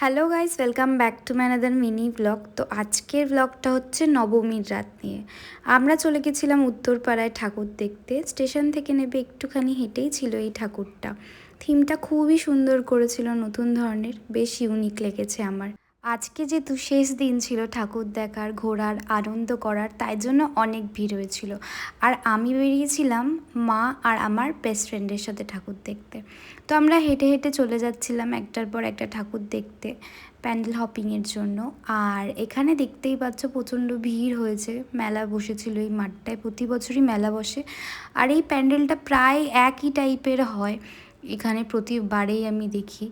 Hello guys, welcome back to my another mini blog. তো আজকের ব্লগটা হচ্ছে নবমীর রাত নিয়ে। আমরা চলে গেছিলাম উত্তরপাড়ায় ঠাকুর দেখতে। স্টেশন থেকে নেবে একটুখানি হেঁটেই ছিল এই ঠাকুরটা। থিমটা খুবই সুন্দর করেছিল, নতুন ধরনের, বেশ ইউনিক লেগেছে আমার। আজকে যেহেতু শেষ দিন ছিল ঠাকুর দেখার, ঘোরার, আনন্দ করার, তাই জন্য অনেক ভিড় হয়েছিল। আর আমি বেরিয়েছিলাম মা আর আমার বেস্ট ফ্রেন্ডের সাথে ঠাকুর দেখতে। তো আমরা হেঁটে হেঁটে চলে যাচ্ছিলাম একটার পর একটা ঠাকুর দেখতে, প্যান্ডেল হপিংয়ের জন্য। আর এখানে দেখতেই পাচ্ছ প্রচণ্ড ভিড় হয়েছে, মেলা বসেছিল এই মাঠটায়, প্রতি বছরই মেলা বসে। আর এই প্যান্ডেলটা প্রায় একই টাইপের হয়, এখানে প্রতিবারেই আমি দেখি।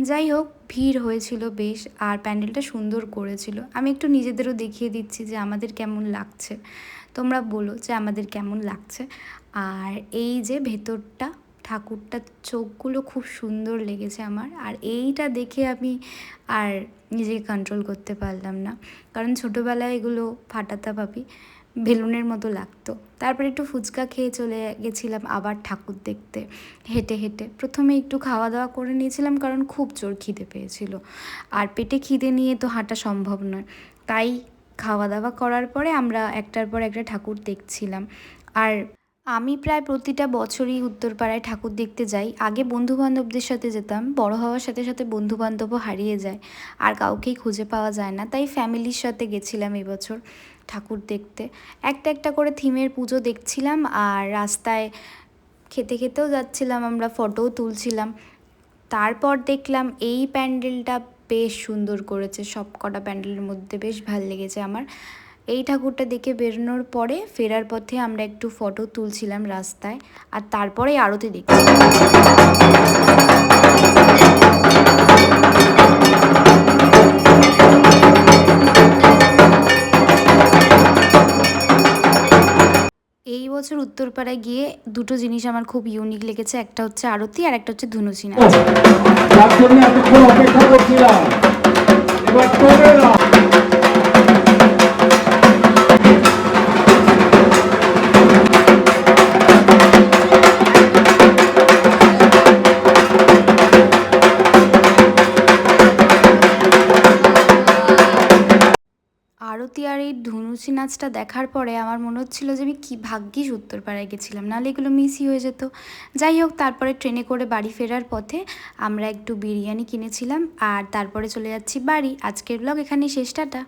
যাই হোক, ভিড় হয়েছিল বেশ, আর প্যান্ডেলটা সুন্দর করেছিল। আমি একটু নিজেদেরও দেখিয়ে দিচ্ছি যে আমাদের কেমন লাগছে, তোমরা বলো যে আমাদের কেমন লাগছে। আর এই যে ভেতরটা, ঠাকুরটা চোখগুলো খুব সুন্দর লেগেছে আমার। আর এইটা দেখে আমি আর নিজেকে কন্ট্রোল করতে পারলাম না, কারণ ছোটোবেলায় এগুলো ফাটাতা ভাবি, বেলুনের মতো লাগতো। তারপরে একটু ফুচকা খেয়ে চলে গেছিলাম আবার ঠাকুর দেখতে হেঁটে হেঁটে। প্রথমে একটু খাওয়া দাওয়া করে নিয়েছিলাম, কারণ খুব জোর খিদে পেয়েছিল, আর পেটে খিদে নিয়ে তো হাঁটা সম্ভব নয়। তাই খাওয়া দাওয়া করার পরে আমরা একটার পর একটা ঠাকুর দেখছিলাম। আর আমি প্রায় প্রতিটা বছরই উত্তরপাড়ায় ঠাকুর দেখতে যাই। আগে বন্ধুবান্ধবদের সাথে যেতাম, বড় হওয়ার সাথে সাথে বন্ধুবান্ধবও হারিয়ে যায়, আর কাউকেই খুঁজে পাওয়া যায় না। তাই ফ্যামিলির সাথে গেছিলাম এবছর ঠাকুর দেখতে। একটা একটা করে থিমের পুজো দেখছিলাম, আর রাস্তায় খেতে খেতেও যাচ্ছিলাম, আমরা ফটোও তুলছিলাম। তারপর দেখলাম এই প্যান্ডেলটা বেশ সুন্দর করেছে, সব কটা প্যান্ডেলের মধ্যে বেশ ভাল লেগেছে আমার। এই ঠাকুরটা দেখে বেরোনোর পরে ফেরার পথে আমরা একটু ফটো তুলছিলাম রাস্তায়, আর তারপরে আরতি দেখছিলাম। এই বছর উত্তরপাড়ায় গিয়ে দুটো জিনিস আমার খুব ইউনিক লেগেছে, একটা হচ্ছে আরতি আর একটা হচ্ছে ধুনুচি নাচ। তার জন্য এতক্ষণ অপেক্ষা করছিলাম, এবার চলে না। আরতি আর এই ধুনুচি নাচটা দেখার পরে আমার মনে হচ্ছিলো যে আমি কী ভাগ্যিস উত্তরপাড়ায় গেছিলাম, নাহলে এগুলো মিসই হয়ে যেত। যাই হোক, তারপরে ট্রেনে করে বাড়ি ফেরার পথে আমরা একটু বিরিয়ানি কিনেছিলাম, আর তারপরে চলে যাচ্ছি বাড়ি। আজকের ব্লগ এখানেই শেষ, টাটা।